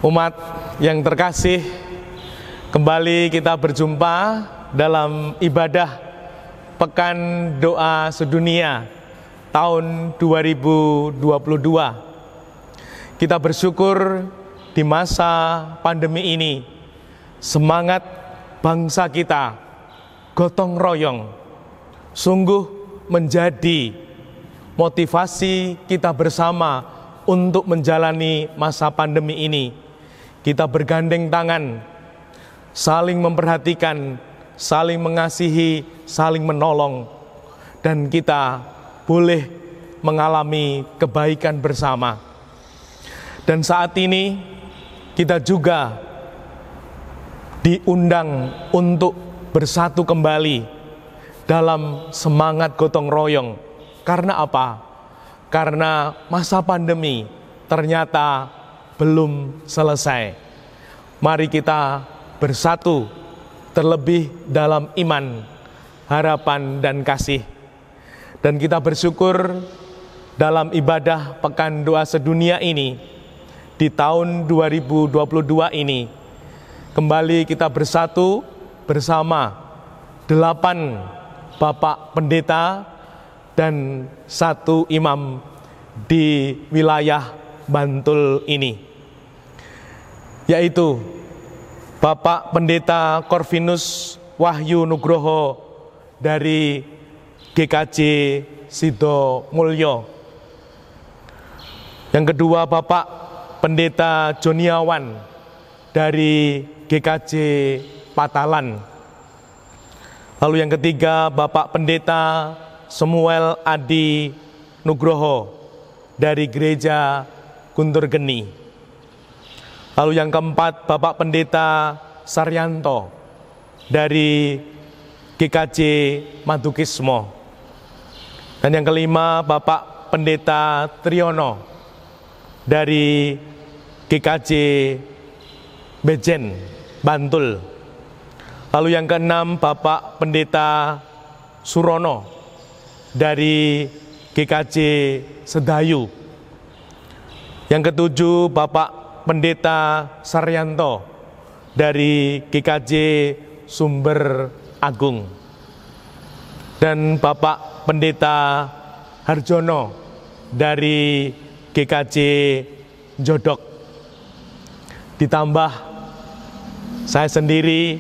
Umat yang terkasih, kembali kita berjumpa dalam ibadah Pekan Doa Sedunia tahun 2022. Kita bersyukur di masa pandemi ini, semangat bangsa kita gotong royong sungguh menjadi motivasi kita bersama untuk menjalani masa pandemi ini. Kita bergandeng tangan, saling memperhatikan, saling mengasihi, saling menolong, dan kita boleh mengalami kebaikan bersama. Dan saat ini kita juga diundang untuk bersatu kembali dalam semangat gotong royong. Karena apa? Karena masa pandemi ternyata belum selesai. Mari kita bersatu, terlebih dalam iman, harapan, dan kasih. Dan kita bersyukur dalam ibadah Pekan Doa Sedunia ini, di tahun 2022 ini, kembali kita bersatu bersama 8 Bapak Pendeta dan 1 imam di wilayah Bantul ini, yaitu Bapak Pendeta Corvinus Wahyu Nugroho dari GKJ Sido Mulyo. Yang kedua, Bapak Pendeta Joniawan dari GKJ Patalan. Lalu yang ketiga, Bapak Pendeta Samuel Adi Nugroho dari Gereja Guntur Geni. Lalu yang keempat, Bapak Pendeta Saryanto dari GKJ Madukismo. Dan yang kelima, Bapak Pendeta Triyono dari GKJ Bejen, Bantul. Lalu yang keenam, Bapak Pendeta Surono dari GKJ Sedayu. Yang ketujuh, Bapak Pendeta Saryanto dari GKJ Sumber Agung. Dan Bapak Pendeta Harjono dari GKJ Jodok. Ditambah saya sendiri,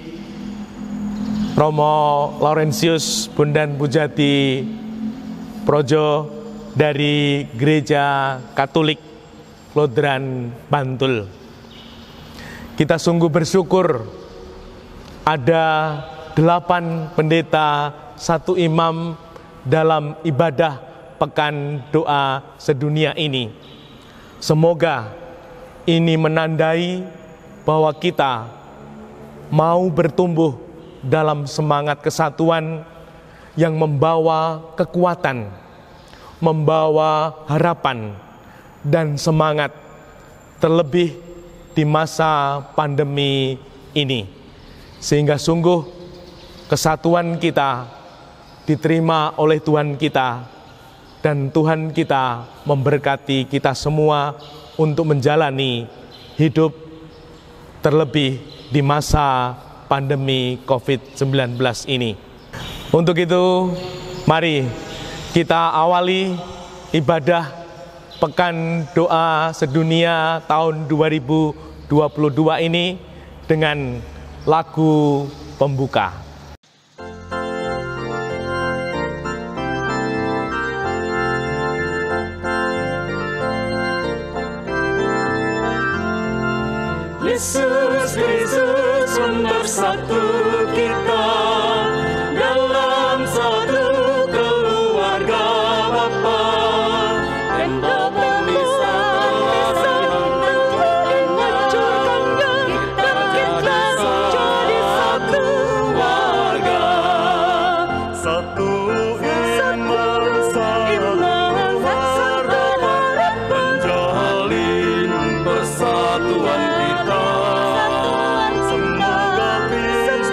Romo Laurentius Bondan Pujati Projo dari Gereja Katolik Lodran Bantul. Kita sungguh bersyukur ada 8 pendeta, 1 imam dalam ibadah Pekan Doa Sedunia ini. Semoga ini menandai bahwa kita mau bertumbuh dalam semangat kesatuan yang membawa kekuatan, membawa harapan, dan semangat, terlebih di masa pandemi ini. Sehingga sungguh kesatuan kita diterima oleh Tuhan kita, dan Tuhan kita memberkati kita semua untuk menjalani hidup, terlebih di masa pandemi COVID-19 ini. Untuk itu, mari kita awali ibadah Pekan Doa Sedunia tahun 2022 ini dengan lagu pembuka. Yesus Kristus membersatu kita dalam satu keluarga Bapa, dan Bapa bisa menghancurkannya, dan kita jadi satu warga, satu iman, satu harap, menjalin persatuan kita. Semoga Kristus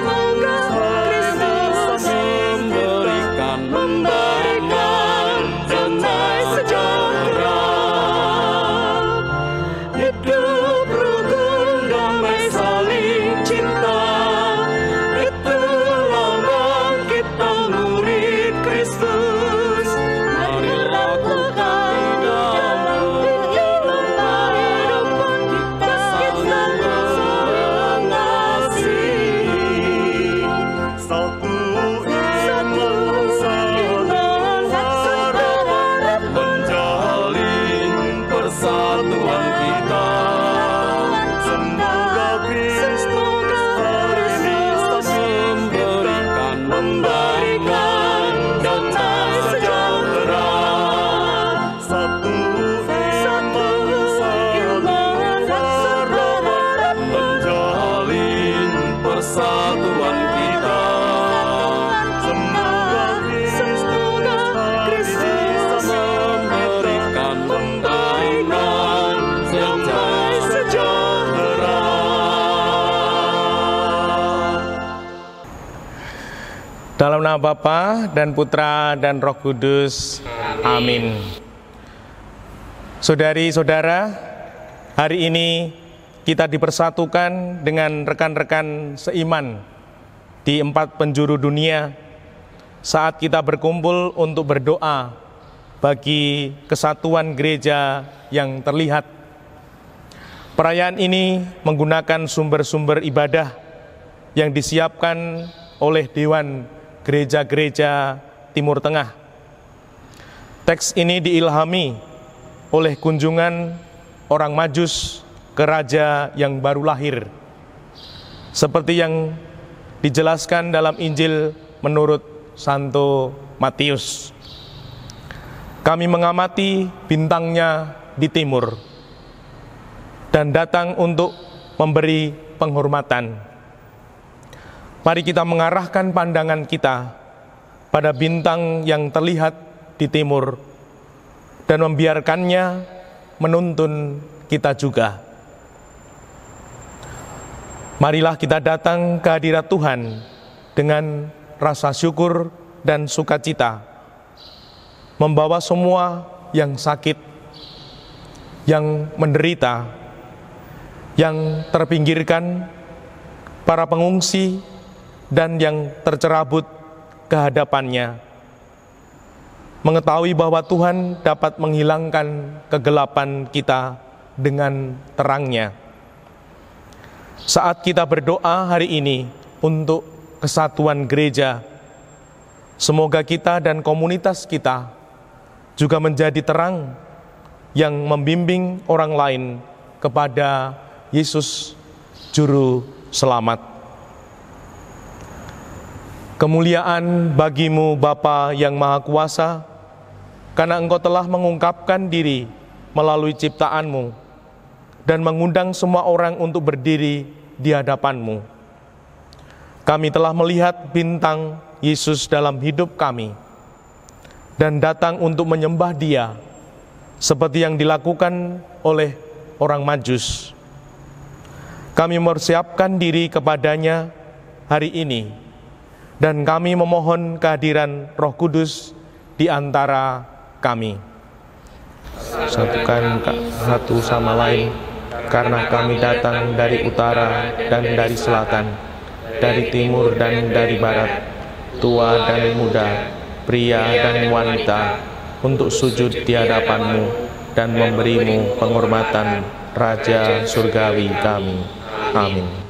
nama Bapa dan Putra dan Roh Kudus. Amin. Saudari-saudara, hari ini kita dipersatukan dengan rekan-rekan seiman di 4 penjuru dunia saat kita berkumpul untuk berdoa bagi kesatuan gereja yang terlihat. Perayaan ini menggunakan sumber-sumber ibadah yang disiapkan oleh Dewan Gereja-Gereja Timur Tengah. Teks ini diilhami oleh kunjungan orang Majus ke raja yang baru lahir, seperti yang dijelaskan dalam Injil menurut Santo Matius. Kami mengamati bintangnya di timur dan datang untuk memberi penghormatan. Mari kita mengarahkan pandangan kita pada bintang yang terlihat di timur dan membiarkannya menuntun kita juga. Marilah kita datang ke hadirat Tuhan dengan rasa syukur dan sukacita, membawa semua yang sakit, yang menderita, yang terpinggirkan, para pengungsi, dan yang tercerabut ke hadapannya, mengetahui bahwa Tuhan dapat menghilangkan kegelapan kita dengan terangnya. Saat kita berdoa hari ini untuk kesatuan gereja, semoga kita dan komunitas kita juga menjadi terang yang membimbing orang lain kepada Yesus Juru Selamat. Kemuliaan bagimu Bapa yang Maha Kuasa, karena Engkau telah mengungkapkan diri melalui ciptaanmu dan mengundang semua orang untuk berdiri di hadapanmu. Kami telah melihat bintang Yesus dalam hidup kami dan datang untuk menyembah Dia seperti yang dilakukan oleh orang Majus. Kami mempersiapkan diri kepadanya hari ini, dan kami memohon kehadiran Roh Kudus di antara kami. Satukan satu sama lain, karena kami datang dari utara dan dari selatan, dari timur dan dari barat, tua dan muda, pria dan wanita, untuk sujud di hadapanmu dan memberimu penghormatan, Raja Surgawi kami. Amin.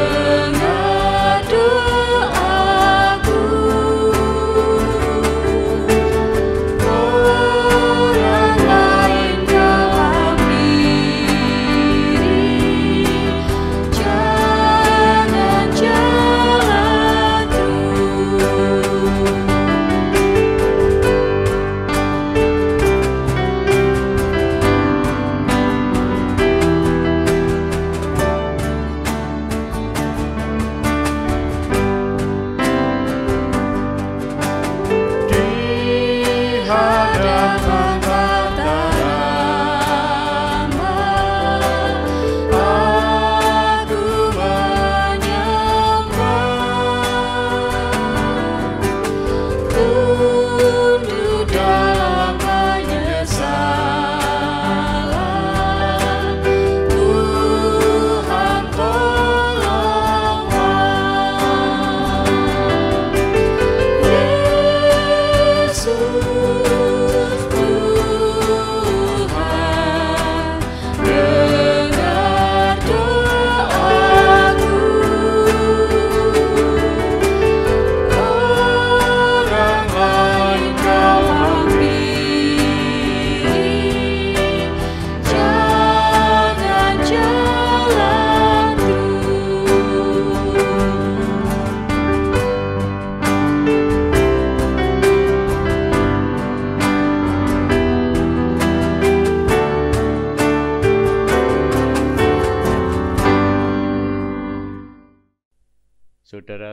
Dengan doaku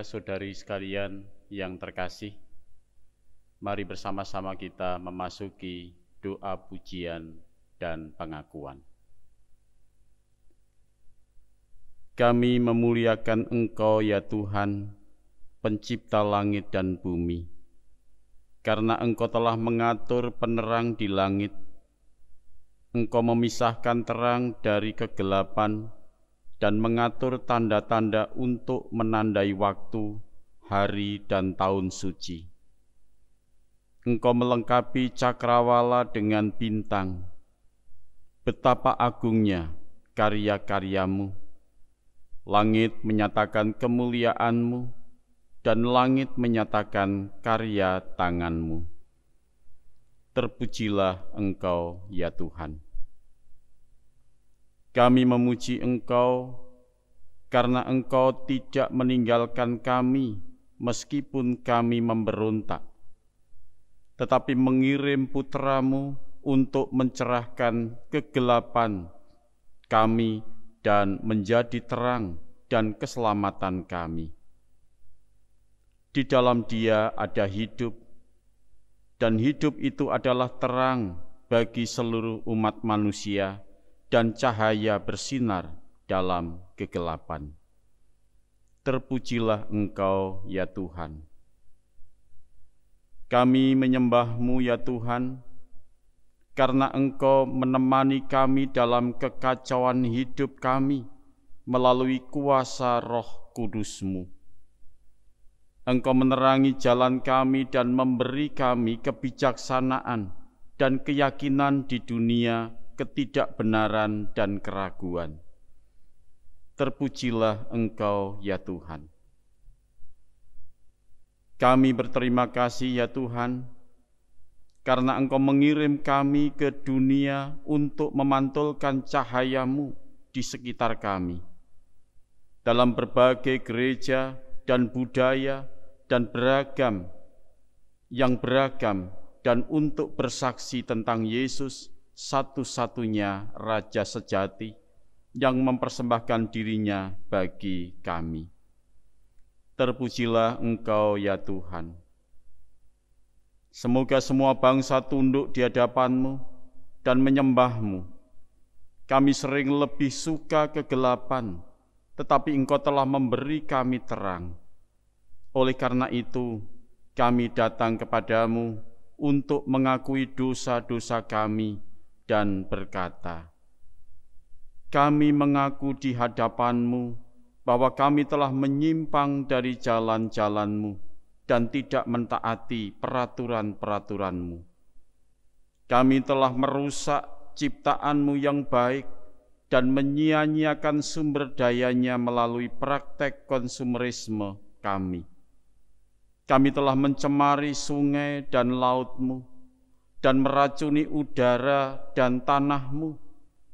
saudara-saudari sekalian yang terkasih, mari bersama-sama kita memasuki doa pujian dan pengakuan. Kami memuliakan Engkau ya Tuhan, pencipta langit dan bumi, karena Engkau telah mengatur penerang di langit. Engkau memisahkan terang dari kegelapan dan mengatur tanda-tanda untuk menandai waktu, hari, dan tahun suci. Engkau melengkapi cakrawala dengan bintang. Betapa agungnya karya-karyamu. Langit menyatakan kemuliaan-Mu, dan langit menyatakan karya tangan-Mu. Terpujilah Engkau ya Tuhan. Kami memuji Engkau karena Engkau tidak meninggalkan kami meskipun kami memberontak, tetapi mengirim Putra-Mu untuk mencerahkan kegelapan kami dan menjadi terang dan keselamatan kami. Di dalam Dia ada hidup, dan hidup itu adalah terang bagi seluruh umat manusia, dan cahaya bersinar dalam kegelapan. Terpujilah Engkau ya Tuhan. Kami menyembah-Mu ya Tuhan, karena Engkau menemani kami dalam kekacauan hidup kami melalui kuasa Roh Kudus-Mu. Engkau menerangi jalan kami dan memberi kami kebijaksanaan dan keyakinan di dunia ketidakbenaran dan keraguan. Terpujilah Engkau ya Tuhan. Kami berterima kasih ya Tuhan, karena Engkau mengirim kami ke dunia untuk memantulkan cahaya-Mu di sekitar kami. Dalam berbagai gereja dan budaya dan beragam dan untuk bersaksi tentang Yesus, satu-satunya Raja sejati yang mempersembahkan dirinya bagi kami. Terpujilah Engkau ya Tuhan. Semoga semua bangsa tunduk di hadapan-Mu dan menyembah-Mu. Kami sering lebih suka kegelapan, tetapi Engkau telah memberi kami terang. Oleh karena itu, kami datang kepadamu untuk mengakui dosa-dosa kami dan berkata, kami mengaku di hadapan-Mu bahwa kami telah menyimpang dari jalan-jalan-Mu dan tidak mentaati peraturan-peraturan-Mu. Kami telah merusak ciptaan-Mu yang baik dan menyia-nyiakan sumber dayanya melalui praktek konsumerisme kami. Kami telah mencemari sungai dan laut-Mu dan meracuni udara dan tanah-Mu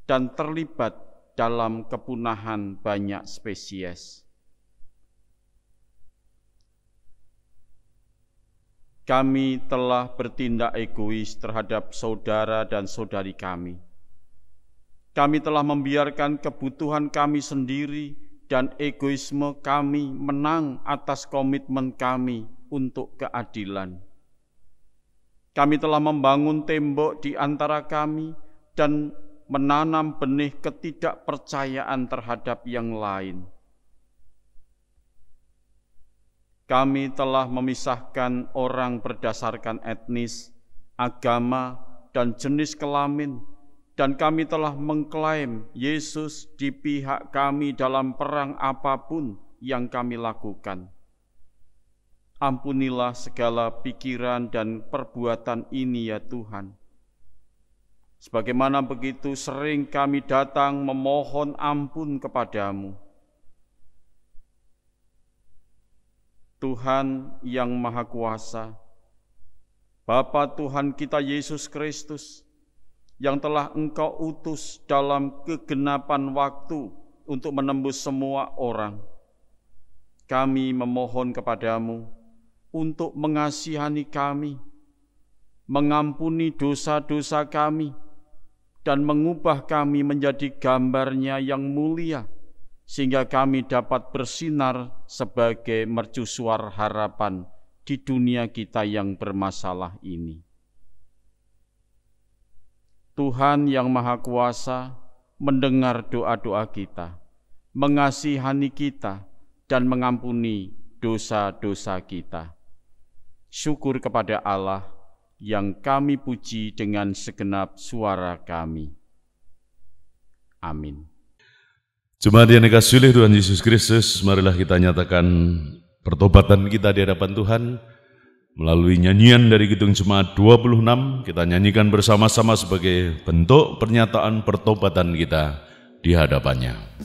dan terlibat dalam kepunahan banyak spesies. Kami telah bertindak egois terhadap saudara dan saudari kami. Kami telah membiarkan kebutuhan kami sendiri dan egoisme kami menang atas komitmen kami untuk keadilan. Kami telah membangun tembok di antara kami dan menanam benih ketidakpercayaan terhadap yang lain. Kami telah memisahkan orang berdasarkan etnis, agama, dan jenis kelamin, dan kami telah mengklaim Yesus di pihak kami dalam perang apapun yang kami lakukan. Ampunilah segala pikiran dan perbuatan ini ya Tuhan. Sebagaimana begitu sering kami datang memohon ampun kepadamu. Tuhan yang Maha Kuasa, Bapa Tuhan kita Yesus Kristus, yang telah Engkau utus dalam kegenapan waktu untuk menembus semua orang, kami memohon kepadamu untuk mengasihani kami, mengampuni dosa-dosa kami, dan mengubah kami menjadi gambar-Nya yang mulia, sehingga kami dapat bersinar sebagai mercusuar harapan di dunia kita yang bermasalah ini. Tuhan yang Maha Kuasa mendengar doa-doa kita, mengasihani kita, dan mengampuni dosa-dosa kita. Syukur kepada Allah yang kami puji dengan segenap suara kami. Amin. Jemaat yang dikasihi oleh Tuhan Yesus Kristus, marilah kita nyatakan pertobatan kita di hadapan Tuhan melalui nyanyian dari Kidung Jemaat 26. Kita nyanyikan bersama-sama sebagai bentuk pernyataan pertobatan kita di hadapannya.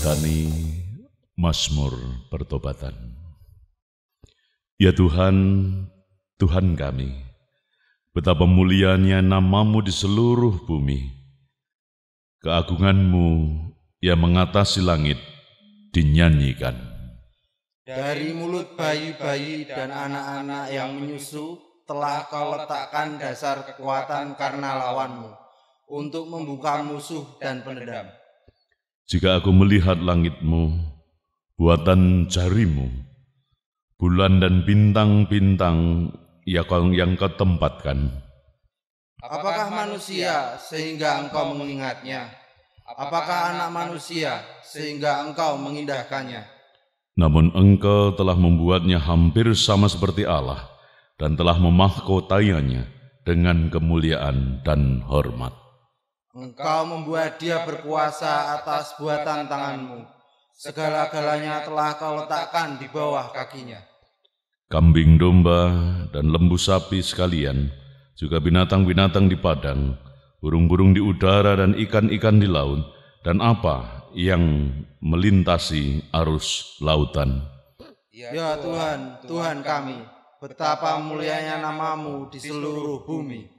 Litani Mazmur Pertobatan. Ya Tuhan, Tuhan kami, betapa mulianya nama-Mu di seluruh bumi. Keagungan-Mu yang mengatasi langit dinyanyikan. Dari mulut bayi-bayi dan anak-anak yang menyusu telah Kau letakkan dasar kekuatan karena lawan-Mu, untuk membuka musuh dan penendam. Jika aku melihat langit-Mu, buatan jari-Mu, bulan dan bintang-bintang yang Kau tempatkan. Apakah manusia sehingga Engkau mengingatnya? Apakah anak manusia sehingga Engkau mengindahkannya? Namun Engkau telah membuatnya hampir sama seperti Allah dan telah memahkotainya dengan kemuliaan dan hormat. Engkau membuat dia berkuasa atas buatan tangan-Mu. Segala-galanya telah Kau letakkan di bawah kakinya. Kambing domba dan lembu sapi sekalian, juga binatang-binatang di padang, burung-burung di udara dan ikan-ikan di laut, dan apa yang melintasi arus lautan. Ya Tuhan, Tuhan kami, betapa mulianya nama-Mu di seluruh bumi.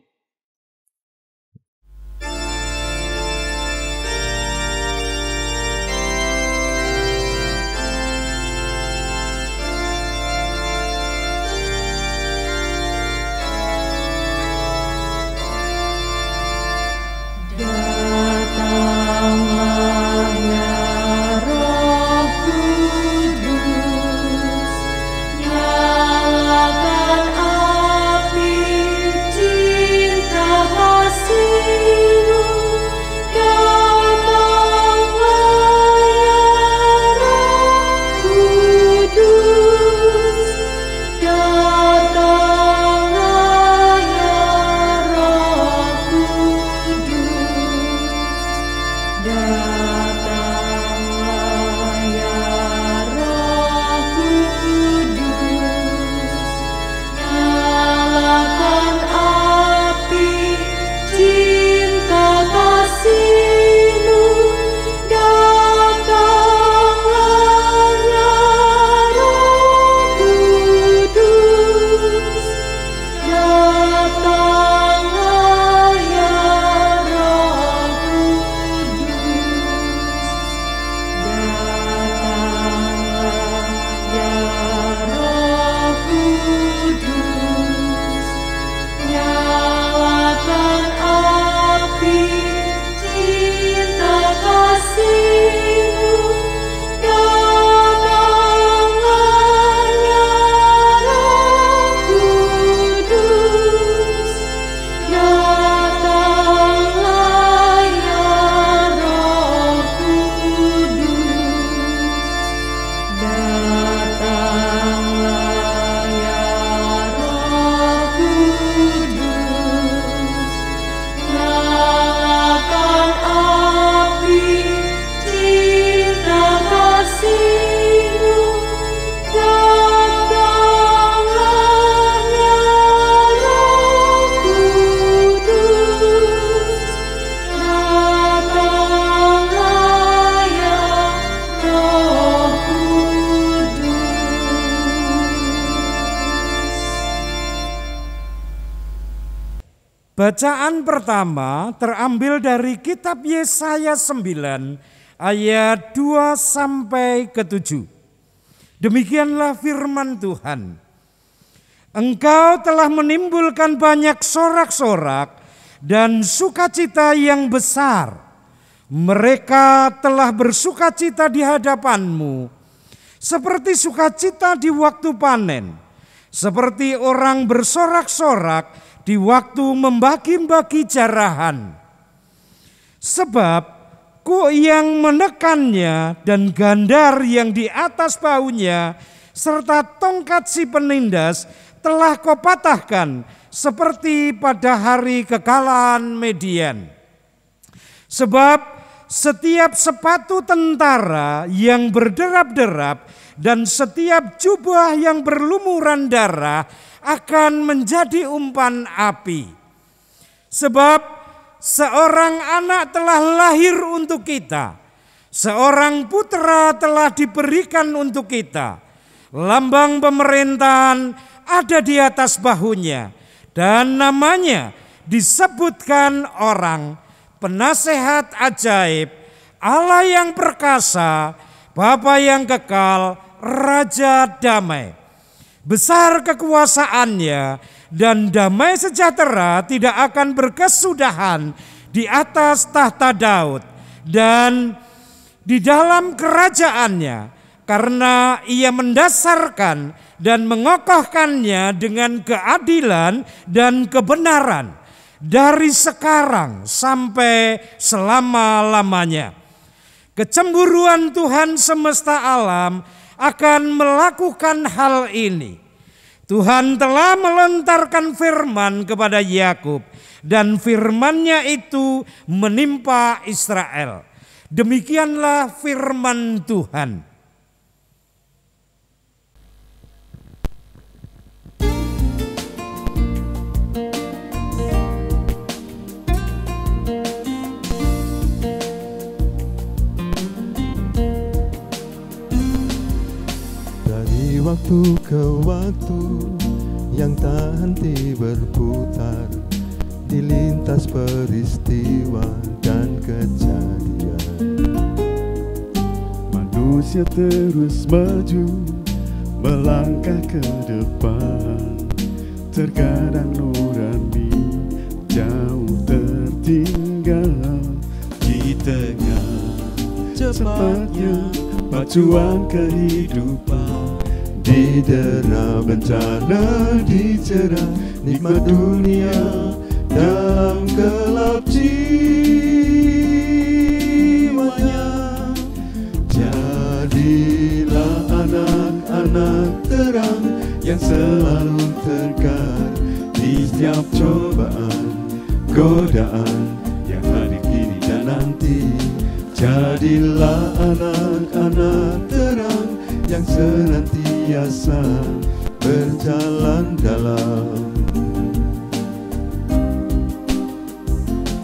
Bacaan pertama terambil dari kitab Yesaya 9 ayat 2 sampai ke 7. Demikianlah firman Tuhan. Engkau telah menimbulkan banyak sorak-sorak dan sukacita yang besar. Mereka telah bersukacita di hadapanmu, seperti sukacita di waktu panen, seperti orang bersorak-sorak di waktu membagi-bagi jarahan. Sebab kuk yang menekannya dan gandar yang di atas bahunya serta tongkat si penindas telah kau patahkan seperti pada hari kekalahan Median. Sebab setiap sepatu tentara yang berderap-derap dan setiap jubah yang berlumuran darah akan menjadi umpan api. Sebab seorang anak telah lahir untuk kita, seorang putra telah diberikan untuk kita. Lambang pemerintahan ada di atas bahunya, dan namanya disebutkan orang Penasehat Ajaib, Allah yang perkasa, Bapa yang kekal, Raja damai. Besar kekuasaannya dan damai sejahtera tidak akan berkesudahan di atas tahta Daud dan di dalam kerajaannya, karena ia mendasarkan dan mengokohkannya dengan keadilan dan kebenaran dari sekarang sampai selama-lamanya. Kecemburuan Tuhan semesta alam akan melakukan hal ini. Tuhan telah melontarkan firman kepada Yakub, dan firman-Nya itu menimpa Israel. Demikianlah firman Tuhan. Waktu ke waktu yang tak henti berputar, dilintas peristiwa dan kejadian. Manusia terus maju, melangkah ke depan. Terkadang nurani jauh tertinggal di tengah cepatnya pacuan kehidupan. Didera bencana, dicerah nikmat dunia dalam gelap jiwanya. Jadilah anak-anak terang yang selalu tegar di setiap cobaan, godaan yang hadir kini dan nanti. Jadilah anak-anak terang yang senantiasa berjalan dalam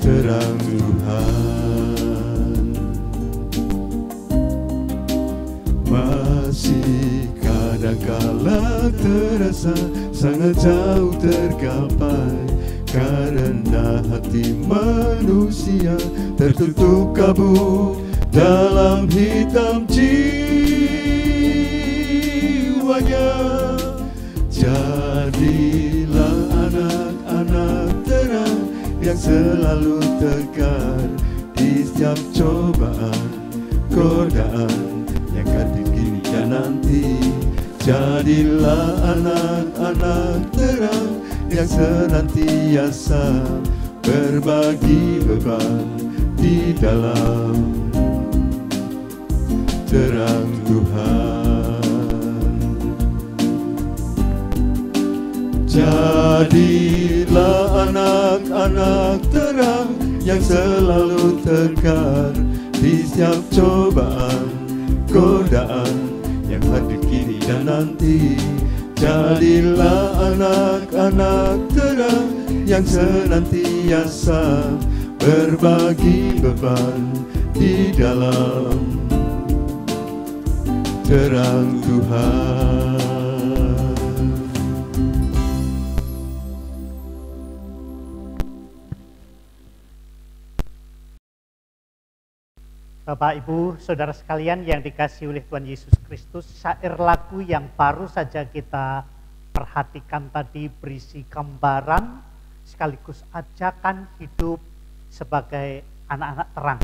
terang Tuhan. Masih kadangkala terasa sangat jauh tergapai, karena hati manusia tertutup kabut dalam hitam jiwanya. Jadilah anak-anak terang yang selalu tegar di setiap cobaan, godaan yang hadir kini dan nanti. Jadilah anak-anak terang yang senantiasa berbagi beban di dalam terang Tuhan. Jadilah anak-anak terang yang selalu tegar di setiap cobaan, godaan yang hadir kini dan nanti. Jadilah anak-anak terang yang senantiasa berbagi beban di dalam terang Tuhan. Bapak, Ibu, Saudara sekalian yang dikasihi oleh Tuhan Yesus Kristus, syair lagu yang baru saja kita perhatikan tadi berisi gambaran sekaligus ajakan hidup sebagai anak-anak terang.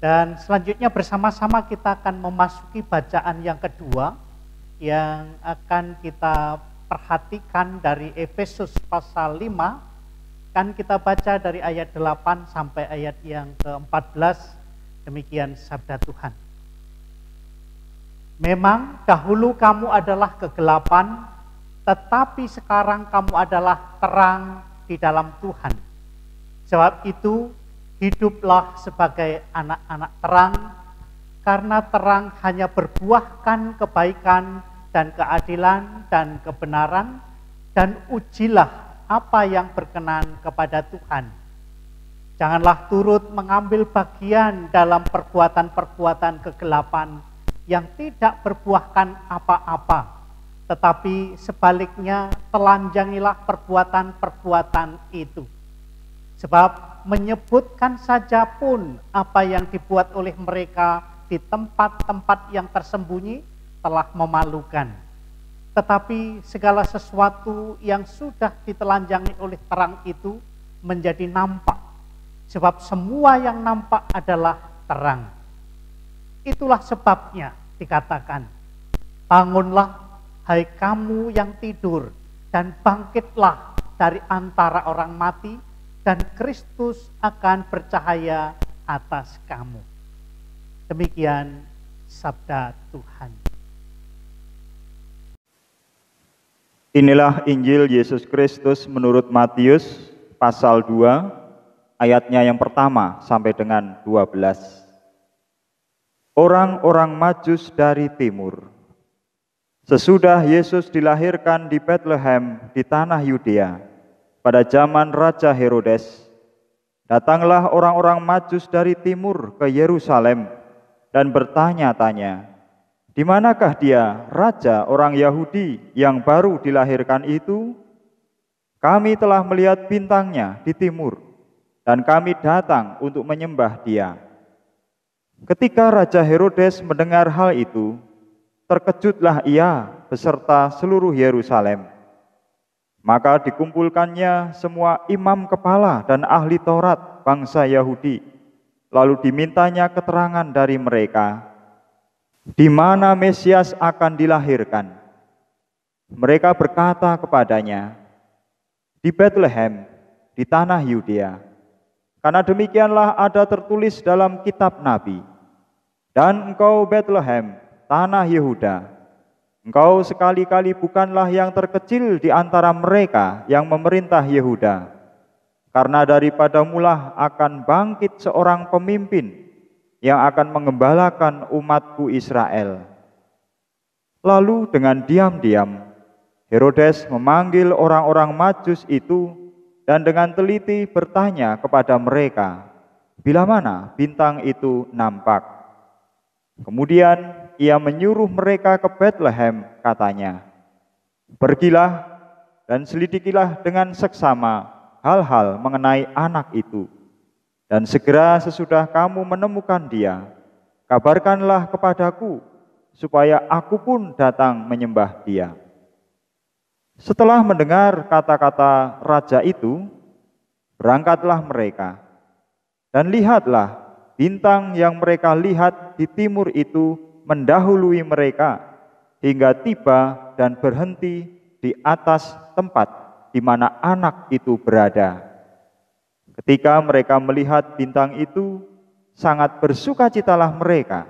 Dan selanjutnya bersama-sama kita akan memasuki bacaan yang kedua yang akan kita perhatikan dari Efesus pasal 5. Kan kita baca dari ayat 8 sampai ayat yang ke-14. Demikian sabda Tuhan. Memang dahulu kamu adalah kegelapan, tetapi sekarang kamu adalah terang di dalam Tuhan. Sebab itu, hiduplah sebagai anak-anak terang, karena terang hanya berbuahkan kebaikan dan keadilan dan kebenaran, dan ujilah apa yang berkenan kepada Tuhan. Janganlah turut mengambil bagian dalam perbuatan-perbuatan kegelapan yang tidak berbuahkan apa-apa, tetapi sebaliknya telanjangilah perbuatan-perbuatan itu. Sebab menyebutkan saja pun apa yang dibuat oleh mereka di tempat-tempat yang tersembunyi telah memalukan. Tetapi segala sesuatu yang sudah ditelanjangi oleh terang itu menjadi nampak. Sebab semua yang nampak adalah terang. Itulah sebabnya dikatakan, bangunlah hai kamu yang tidur, dan bangkitlah dari antara orang mati, dan Kristus akan bercahaya atas kamu. Demikian sabda Tuhan. Inilah Injil Yesus Kristus menurut Matius pasal 2, ayatnya yang pertama sampai dengan 12. Orang-orang Majus dari timur. Sesudah Yesus dilahirkan di Bethlehem di tanah Yudea, pada zaman Raja Herodes, datanglah orang-orang Majus dari timur ke Yerusalem dan bertanya-tanya, di manakah dia, Raja orang Yahudi yang baru dilahirkan itu? Kami telah melihat bintangnya di timur, dan kami datang untuk menyembah dia. Ketika Raja Herodes mendengar hal itu, terkejutlah ia beserta seluruh Yerusalem. Maka dikumpulkannya semua imam kepala dan ahli Taurat bangsa Yahudi, lalu dimintanya keterangan dari mereka, di mana Mesias akan dilahirkan. Mereka berkata kepadanya, di Bethlehem, di tanah Yudea. Karena demikianlah ada tertulis dalam kitab Nabi, dan engkau Bethlehem, tanah Yehuda, engkau sekali-kali bukanlah yang terkecil di antara mereka yang memerintah Yehuda, karena daripadamulah akan bangkit seorang pemimpin yang akan mengembalakan umatku Israel. Lalu dengan diam-diam Herodes memanggil orang-orang Majus itu dan dengan teliti bertanya kepada mereka, bila mana bintang itu nampak. Kemudian ia menyuruh mereka ke Bethlehem, katanya, pergilah dan selidikilah dengan seksama hal-hal mengenai anak itu. Dan segera sesudah kamu menemukan dia, kabarkanlah kepadaku, supaya aku pun datang menyembah dia. Setelah mendengar kata-kata raja itu, berangkatlah mereka. Dan lihatlah, bintang yang mereka lihat di timur itu mendahului mereka, hingga tiba dan berhenti di atas tempat di mana anak itu berada. Ketika mereka melihat bintang itu, sangat bersukacitalah mereka.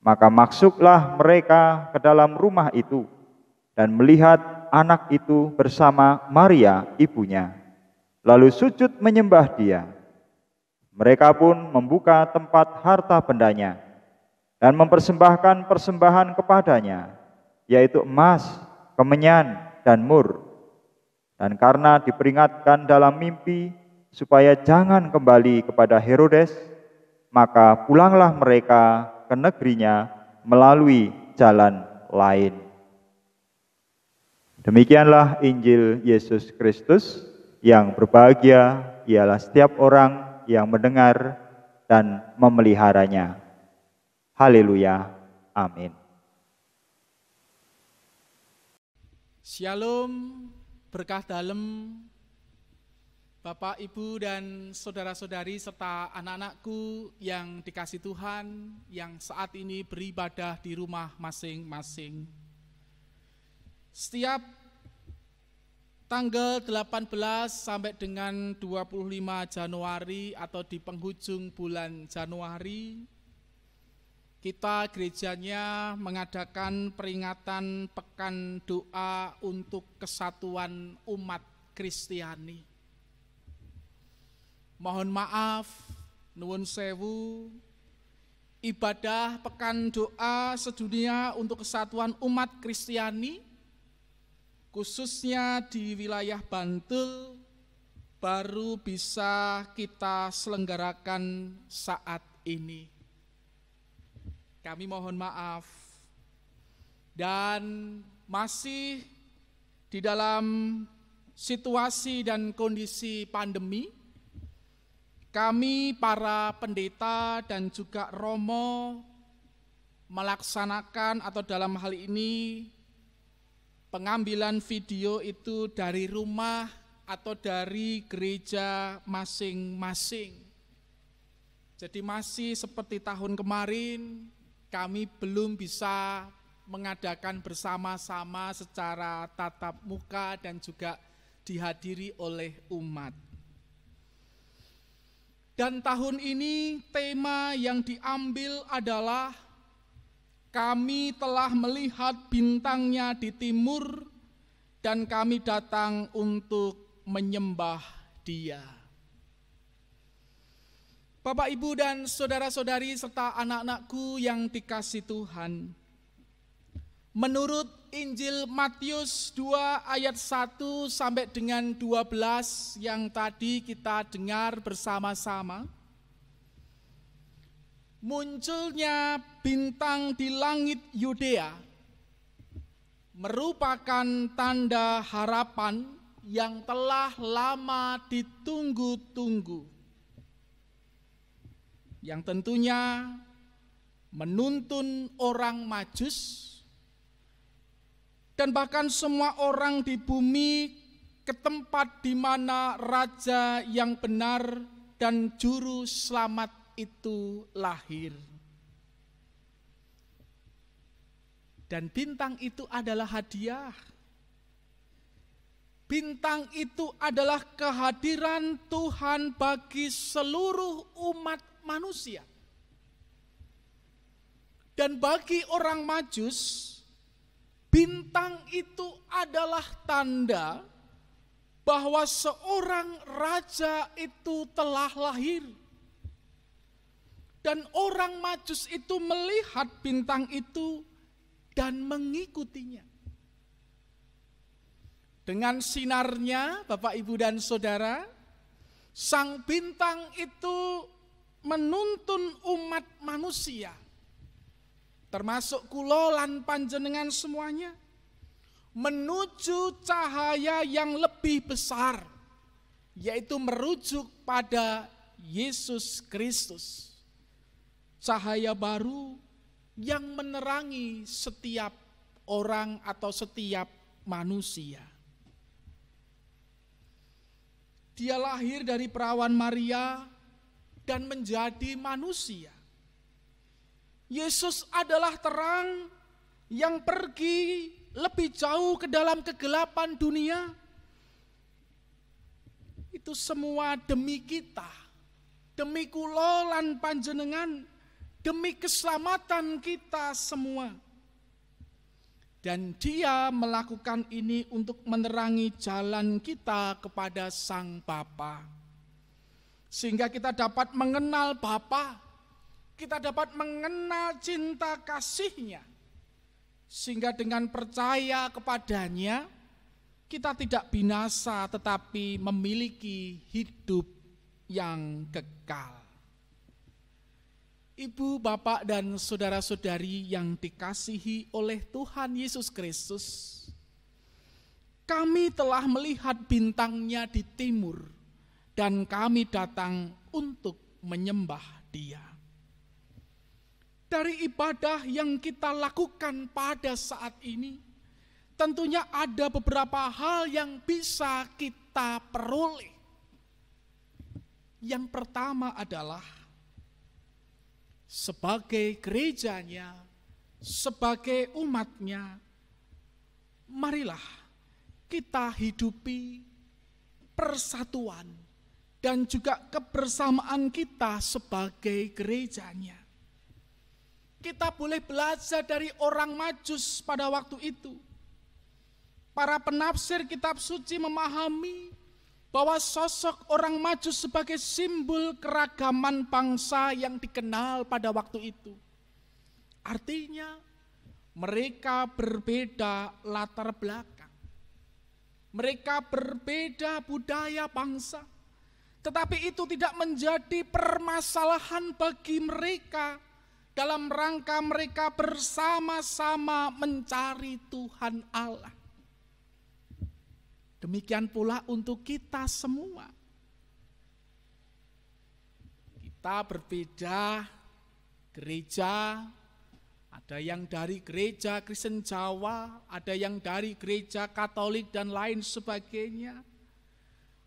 Maka masuklah mereka ke dalam rumah itu, dan melihat anak itu bersama Maria ibunya, lalu sujud menyembah dia. Mereka pun membuka tempat harta bendanya dan mempersembahkan persembahan kepadanya, yaitu emas, kemenyan, dan mur. Dan karena diperingatkan dalam mimpi supaya jangan kembali kepada Herodes, maka pulanglah mereka ke negerinya melalui jalan lain. Demikianlah Injil Yesus Kristus. Yang berbahagia ialah setiap orang yang mendengar dan memeliharanya. Haleluya. Amin. Shalom, berkah dalem, Bapak, Ibu, dan saudara-saudari serta anak-anakku yang dikasih Tuhan yang saat ini beribadah di rumah masing-masing. Setiap tanggal 18 sampai dengan 25 Januari atau di penghujung bulan Januari, kita gerejanya mengadakan peringatan Pekan Doa untuk Kesatuan Umat Kristiani. Mohon maaf, nuwun sewu, ibadah Pekan Doa Sedunia untuk Kesatuan Umat Kristiani, khususnya di wilayah Bantul, baru bisa kita selenggarakan saat ini. Kami mohon maaf, dan masih di dalam situasi dan kondisi pandemi, kami para pendeta dan juga romo melaksanakan atau dalam hal ini pengambilan video itu dari rumah atau dari gereja masing-masing. Jadi masih seperti tahun kemarin, kami belum bisa mengadakan bersama-sama secara tatap muka dan juga dihadiri oleh umat. Dan tahun ini tema yang diambil adalah kami telah melihat bintangnya di timur dan kami datang untuk menyembah Dia. Bapak, Ibu, dan saudara-saudari serta anak-anakku yang dikasih Tuhan, menurut Injil Matius 2 ayat 1 sampai dengan 12 yang tadi kita dengar bersama-sama, munculnya bintang di langit Yudea merupakan tanda harapan yang telah lama ditunggu-tunggu, yang tentunya menuntun orang Majus dan bahkan semua orang di bumi ke tempat di mana Raja yang benar dan Juru Selamat itu lahir. Dan bintang itu adalah hadiah. Bintang itu adalah kehadiran Tuhan bagi seluruh umat manusia. Dan bagi orang Majus, bintang itu adalah tanda bahwa seorang raja itu telah lahir. Dan orang Majus itu melihat bintang itu dan mengikutinya. Dengan sinarnya, Bapak, Ibu, dan Saudara, sang bintang itu menuntun umat manusia, termasuk kula lan panjenengan semuanya, menuju cahaya yang lebih besar, yaitu merujuk pada Yesus Kristus. Cahaya baru yang menerangi setiap orang atau setiap manusia. Dia lahir dari perawan Maria dan menjadi manusia. Yesus adalah terang yang pergi lebih jauh ke dalam kegelapan dunia. Itu semua demi kita, demi kula lan panjenengan, demi keselamatan kita semua. Dan Dia melakukan ini untuk menerangi jalan kita kepada Sang Bapa. Sehingga kita dapat mengenal Bapa, kita dapat mengenal cinta kasih-Nya. Sehingga dengan percaya kepadanya, kita tidak binasa tetapi memiliki hidup yang kekal. Ibu, bapak, dan saudara-saudari yang dikasihi oleh Tuhan Yesus Kristus, kami telah melihat bintangnya di timur dan kami datang untuk menyembah Dia. Dari ibadah yang kita lakukan pada saat ini, tentunya ada beberapa hal yang bisa kita peroleh. Yang pertama adalah sebagai gerejanya, sebagai umatnya, marilah kita hidupi persatuan dan juga kebersamaan kita sebagai gerejanya. Kita boleh belajar dari orang Majus pada waktu itu. Para penafsir kitab suci memahami bahwa sosok orang Majus sebagai simbol keragaman bangsa yang dikenal pada waktu itu. Artinya mereka berbeda latar belakang. Mereka berbeda budaya bangsa. Tetapi itu tidak menjadi permasalahan bagi mereka dalam rangka mereka bersama-sama mencari Tuhan Allah. Demikian pula untuk kita semua. Kita berbeda gereja, ada yang dari gereja Kristen Jawa, ada yang dari gereja Katolik dan lain sebagainya.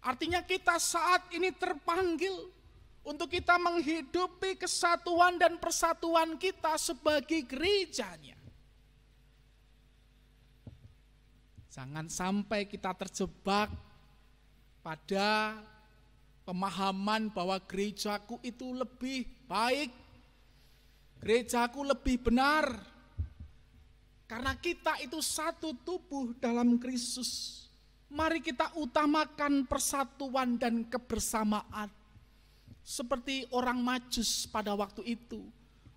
Artinya kita saat ini terpanggil untuk kita menghidupi kesatuan dan persatuan kita sebagai gerejanya. Jangan sampai kita terjebak pada pemahaman bahwa gerejaku itu lebih baik, gerejaku lebih benar. Karena kita itu satu tubuh dalam Kristus. Mari kita utamakan persatuan dan kebersamaan. Seperti orang Majus pada waktu itu,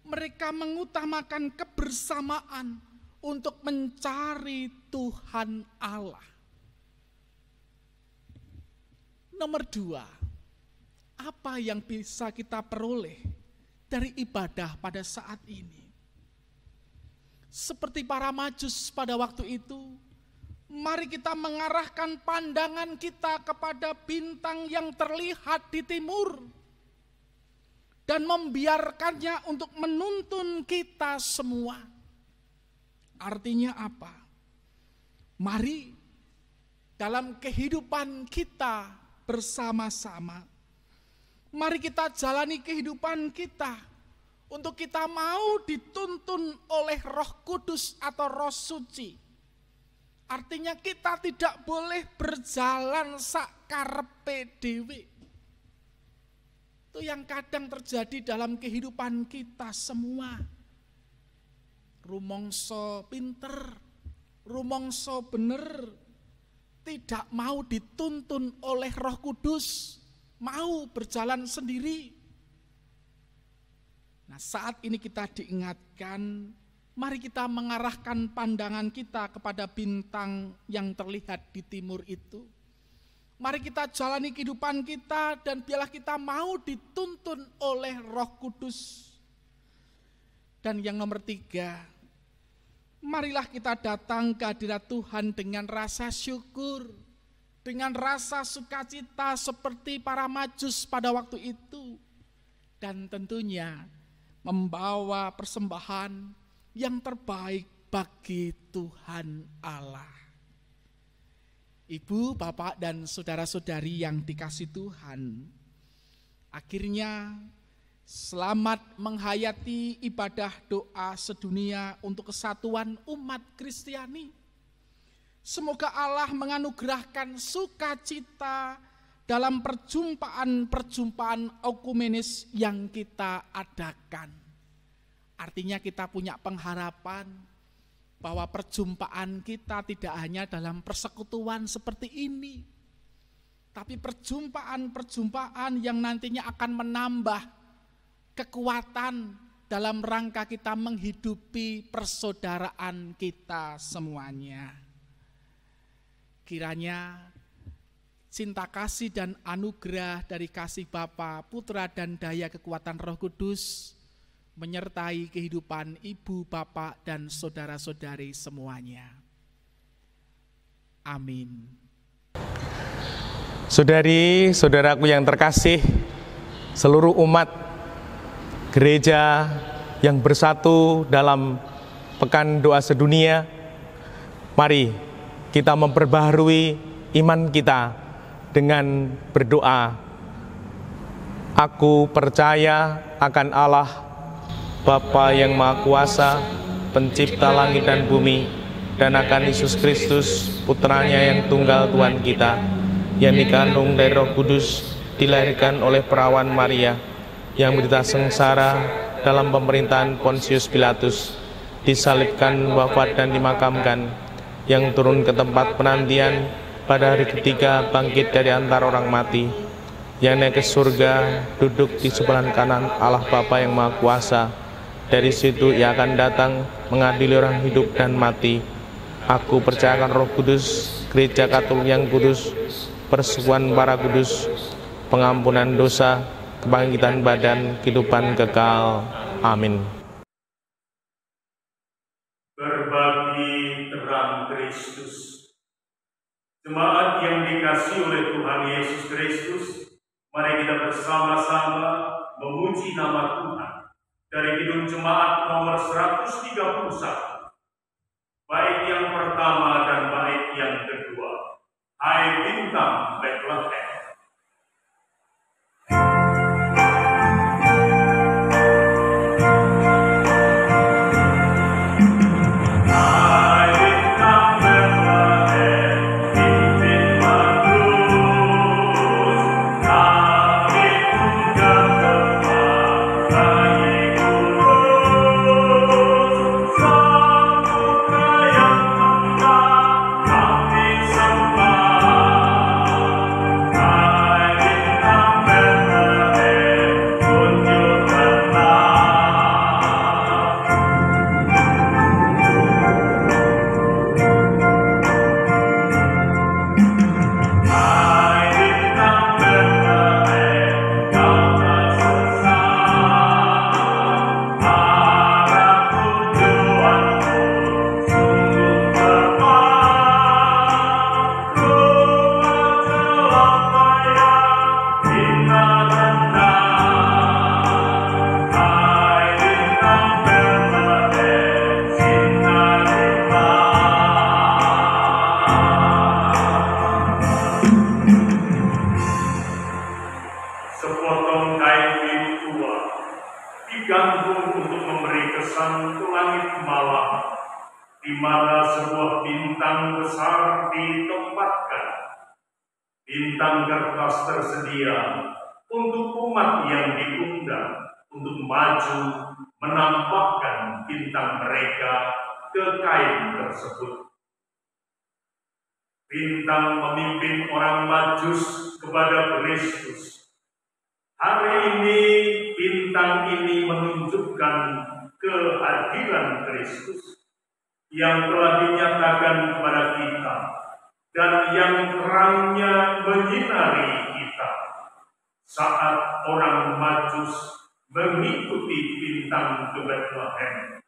mereka mengutamakan kebersamaan untuk mencari Tuhan Allah. Nomor 2, apa yang bisa kita peroleh dari ibadah pada saat ini? Seperti para Majus pada waktu itu, mari kita mengarahkan pandangan kita kepada bintang yang terlihat di timur dan membiarkannya untuk menuntun kita semua. Artinya apa? Mari dalam kehidupan kita bersama-sama, mari kita jalani kehidupan kita untuk kita mau dituntun oleh Roh Kudus atau Roh Suci. Artinya kita tidak boleh berjalan sakarepe dhewe. Itu yang kadang terjadi dalam kehidupan kita semua. Rumongso pinter, rumongso bener, tidak mau dituntun oleh Roh Kudus, mau berjalan sendiri. Nah, saat ini kita diingatkan, mari kita mengarahkan pandangan kita kepada bintang yang terlihat di timur itu. Mari kita jalani kehidupan kita dan biarlah kita mau dituntun oleh Roh Kudus. Dan yang nomor 3, marilah kita datang ke hadirat Tuhan dengan rasa syukur, dengan rasa sukacita seperti para Majus pada waktu itu. Dan tentunya membawa persembahan yang terbaik bagi Tuhan Allah. Ibu, bapak, dan saudara-saudari yang dikasihi Tuhan, akhirnya selamat menghayati ibadah doa sedunia untuk kesatuan umat Kristiani. Semoga Allah menganugerahkan sukacita dalam perjumpaan-perjumpaan ekumenis yang kita adakan. Artinya kita punya pengharapan bahwa perjumpaan kita tidak hanya dalam persekutuan seperti ini, tapi perjumpaan-perjumpaan yang nantinya akan menambah kekuatan dalam rangka kita menghidupi persaudaraan kita semuanya. Kiranya cinta kasih dan anugerah dari kasih Bapa, Putra, dan daya kekuatan Roh Kudus menyertai kehidupan ibu, bapak, dan saudara-saudari semuanya. Amin. Saudari, saudaraku yang terkasih, seluruh umat gereja yang bersatu dalam Pekan Doa Sedunia, mari kita memperbaharui iman kita dengan berdoa. Aku percaya akan Allah, Bapa yang Maha Kuasa, Pencipta langit dan bumi, dan akan Yesus Kristus, Putranya yang tunggal Tuhan kita, yang dikandung dari Roh Kudus, dilahirkan oleh perawan Maria, yang menderita sengsara dalam pemerintahan Pontius Pilatus, disalibkan, wafat dan dimakamkan, yang turun ke tempat penantian, pada hari ketiga bangkit dari antara orang mati, yang naik ke surga, duduk di sebelah kanan Allah Bapa yang Maha Kuasa. Dari situ ia akan datang mengadili orang hidup dan mati. Aku percayakan Roh Kudus, Gereja Katolik yang kudus, persekutuan para kudus, pengampunan dosa, kebangkitan badan, kehidupan kekal. Amin. Berbagi terang Kristus. Jemaat yang dikasihi oleh Tuhan Yesus Kristus, mari kita bersama-sama memuji nama Tuhan dari Kidung Jemaat nomor 131, bait yang pertama dan bait yang kedua. Hai bintang Bethlehem. Bintang kertas tersedia untuk umat yang diundang untuk maju menampakkan bintang mereka ke kain tersebut. Bintang memimpin orang Majus kepada Kristus. Hari ini bintang ini menunjukkan kehadiran Kristus yang telah dinyatakan kepada kita dan yang terangnya menyinari kita saat orang Majus mengikuti bintang ke Bethlehem.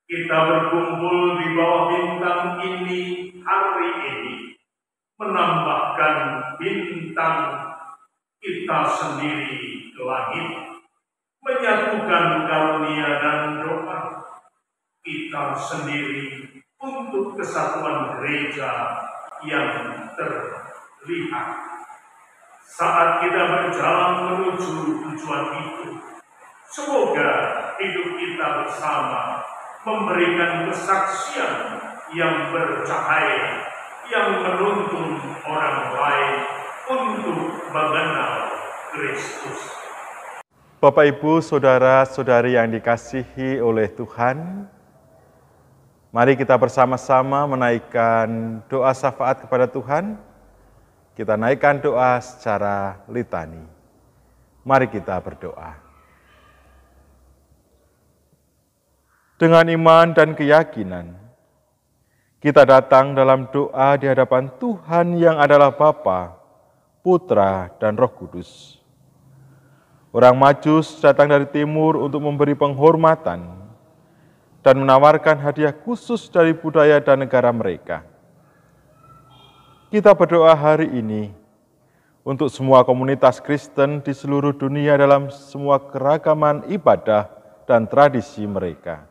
Kita berkumpul di bawah bintang ini hari ini, menambahkan bintang kita sendiri ke langit, menyatukan karunia dan doa kita sendiri untuk kesatuan gereja yang terlihat. Saat kita berjalan menuju tujuan itu, semoga hidup kita bersama memberikan kesaksian yang bercahaya, yang menuntun orang lain untuk mengenal Kristus. Bapak, Ibu, Saudara-saudari yang dikasihi oleh Tuhan, mari kita bersama-sama menaikkan doa syafaat kepada Tuhan. Kita naikkan doa secara litani. Mari kita berdoa. Dengan iman dan keyakinan, kita datang dalam doa di hadapan Tuhan yang adalah Bapa, Putra, dan Roh Kudus. Orang Majus datang dari timur untuk memberi penghormatan dan menawarkan hadiah khusus dari budaya dan negara mereka. Kita berdoa hari ini untuk semua komunitas Kristen di seluruh dunia dalam semua keragaman ibadah dan tradisi mereka.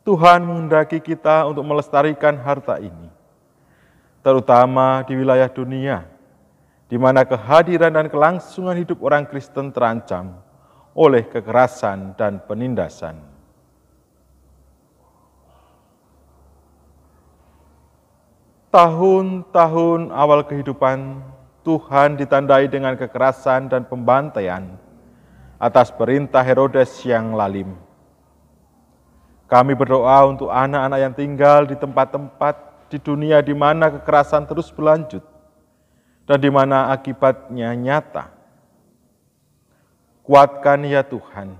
Tuhan menghendaki kita untuk melestarikan harta ini, terutama di wilayah dunia, di mana kehadiran dan kelangsungan hidup orang Kristen terancam oleh kekerasan dan penindasan. Tahun-tahun awal kehidupan Tuhan ditandai dengan kekerasan dan pembantaian atas perintah Herodes yang lalim. Kami berdoa untuk anak-anak yang tinggal di tempat-tempat di dunia di mana kekerasan terus berlanjut dan di mana akibatnya nyata. Kuatkan ya Tuhan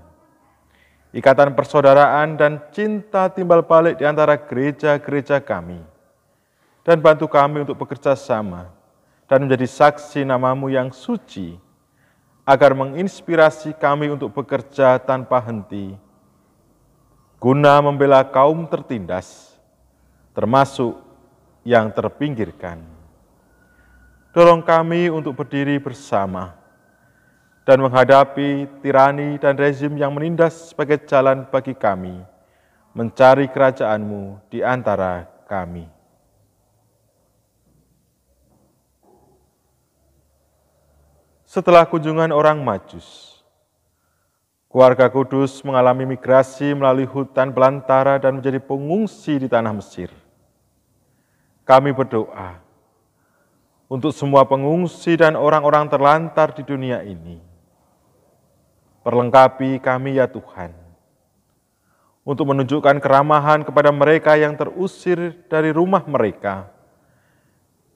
ikatan persaudaraan dan cinta timbal balik di antara gereja-gereja kami, dan bantu kami untuk bekerja sama dan menjadi saksi nama-Mu yang suci, agar menginspirasi kami untuk bekerja tanpa henti, guna membela kaum tertindas, termasuk yang terpinggirkan. Tolong kami untuk berdiri bersama dan menghadapi tirani dan rezim yang menindas sebagai jalan bagi kami mencari kerajaan-Mu di antara kami. Setelah kunjungan orang Majus, keluarga Kudus mengalami migrasi melalui hutan belantara dan menjadi pengungsi di tanah Mesir. Kami berdoa untuk semua pengungsi dan orang-orang terlantar di dunia ini. Perlengkapi kami ya Tuhan, untuk menunjukkan keramahan kepada mereka yang terusir dari rumah mereka,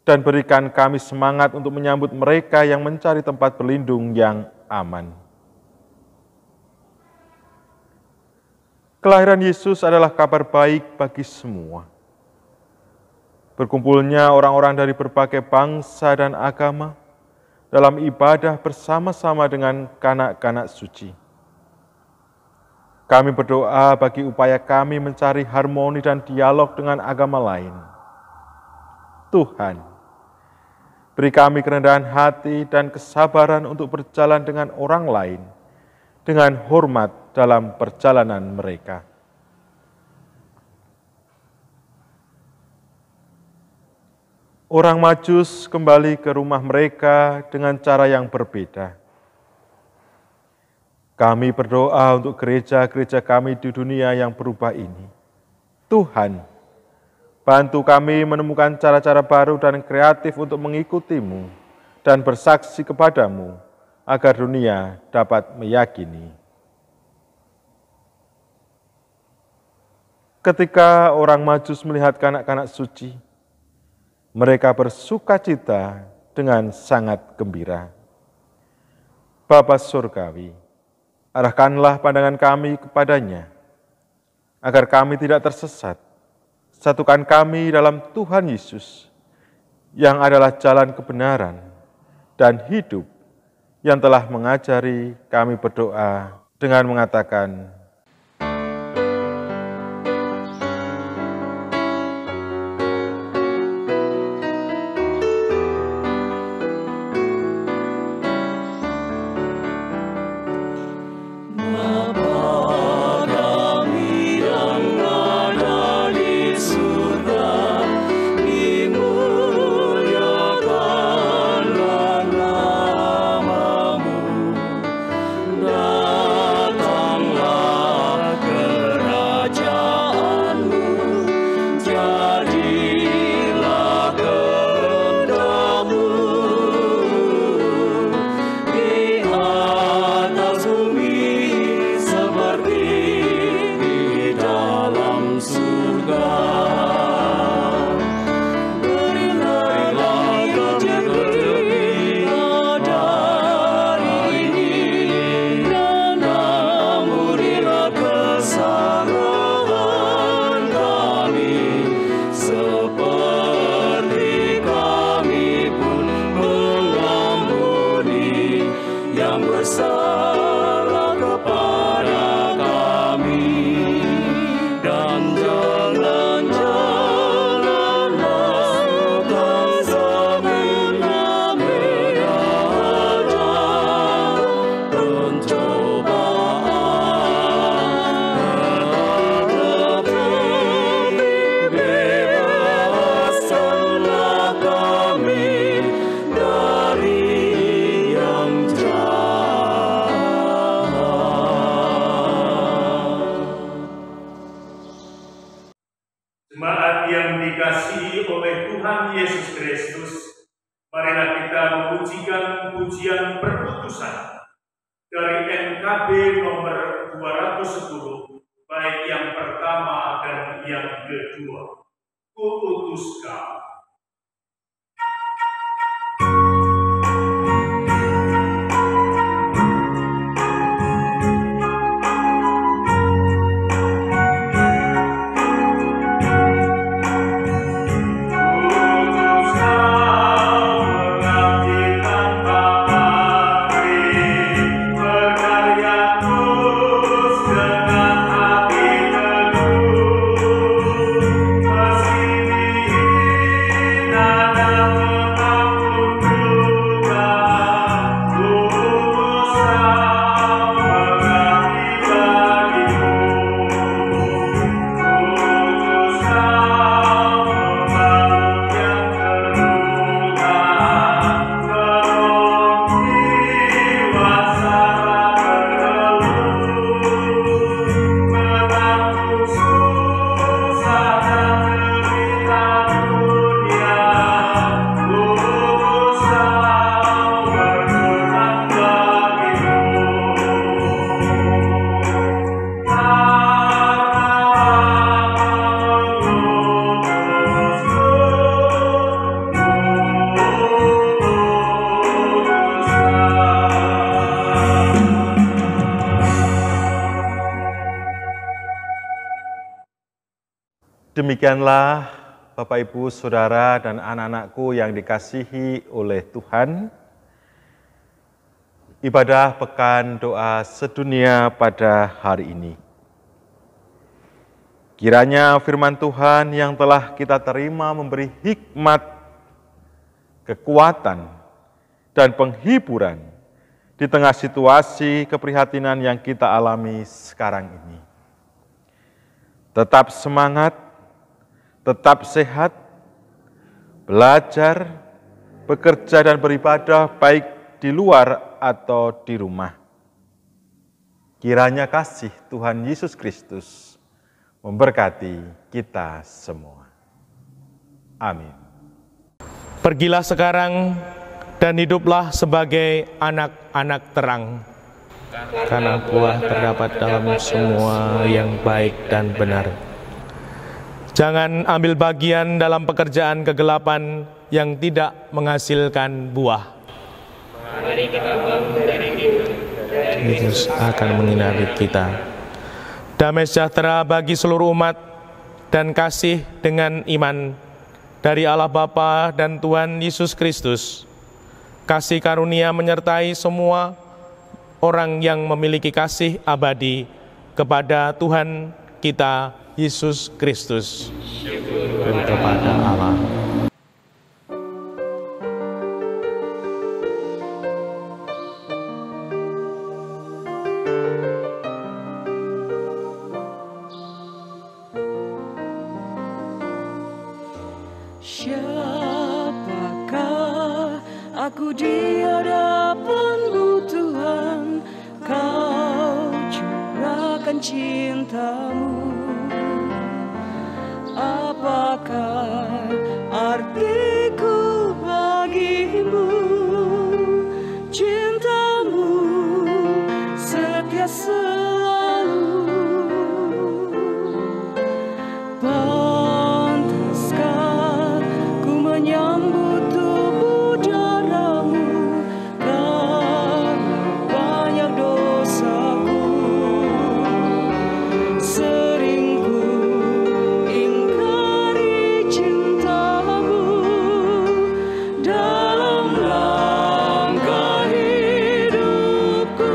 dan berikan kami semangat untuk menyambut mereka yang mencari tempat berlindung yang aman. Kelahiran Yesus adalah kabar baik bagi semua. Berkumpulnya orang-orang dari berbagai bangsa dan agama dalam ibadah bersama-sama dengan kanak-kanak suci. Kami berdoa bagi upaya kami mencari harmoni dan dialog dengan agama lain. Tuhan, beri kami kerendahan hati dan kesabaran untuk berjalan dengan orang lain, dengan hormat dalam perjalanan mereka. Orang Majus kembali ke rumah mereka dengan cara yang berbeda. Kami berdoa untuk gereja-gereja kami di dunia yang berubah ini. Tuhan, bantu kami menemukan cara-cara baru dan kreatif untuk mengikuti-Mu dan bersaksi kepada-Mu, agar dunia dapat meyakini. Ketika orang Majus melihat kanak-kanak suci, mereka bersuka cita dengan sangat gembira. Bapa Surgawi, arahkanlah pandangan kami kepadanya, agar kami tidak tersesat. Satukan kami dalam Tuhan Yesus, yang adalah jalan kebenaran dan hidup, yang telah mengajari kami berdoa dengan mengatakan, Datanglah oleh Tuhan Yesus Kristus, marilah kita memujikan pujian perputusan dari NKB nomor 210, baik yang pertama dan yang kedua. Kuutuskan. Demikianlah Bapak, Ibu, Saudara, dan anak-anakku yang dikasihi oleh Tuhan, ibadah Pekan Doa Sedunia pada hari ini. Kiranya firman Tuhan yang telah kita terima memberi hikmat, kekuatan, dan penghiburan di tengah situasi keprihatinan yang kita alami sekarang ini. Tetap semangat, tetap sehat, belajar, bekerja dan beribadah baik di luar atau di rumah. Kiranya kasih Tuhan Yesus Kristus memberkati kita semua. Amin. Pergilah sekarang dan hiduplah sebagai anak-anak terang, karena buah terdapat dalam semua yang baik dan benar. Jangan ambil bagian dalam pekerjaan kegelapan yang tidak menghasilkan buah. Mari kita bangun dari tidur, dan Yesus akan menyinari kita. Damai sejahtera bagi seluruh umat dan kasih dengan iman dari Allah Bapa dan Tuhan Yesus Kristus. Kasih karunia menyertai semua orang yang memiliki kasih abadi kepada Tuhan kita Yesus Kristus dan kepada Allah. Siapakah aku di hadapan-Mu Tuhan, Kau curahkan cinta-Mu. Apakah artiku bagimu, cinta-Mu setia selalu. Pantaskah ku menyambut tubuh darah-Mu, karena banyak dosaku. Sering ku ingkari cinta-Mu dalam langkah hidupku.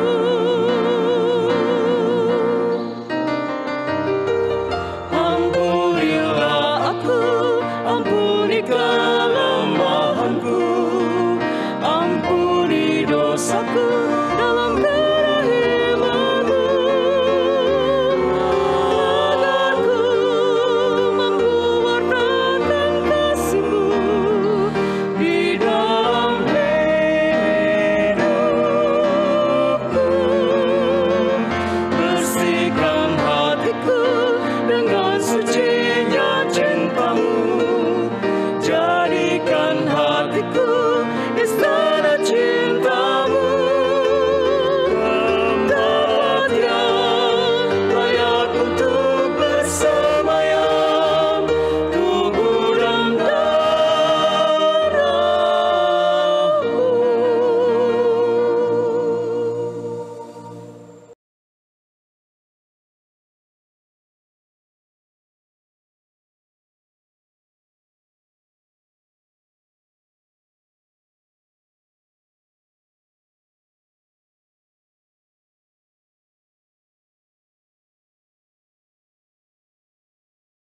Ampunilah aku, ampunikan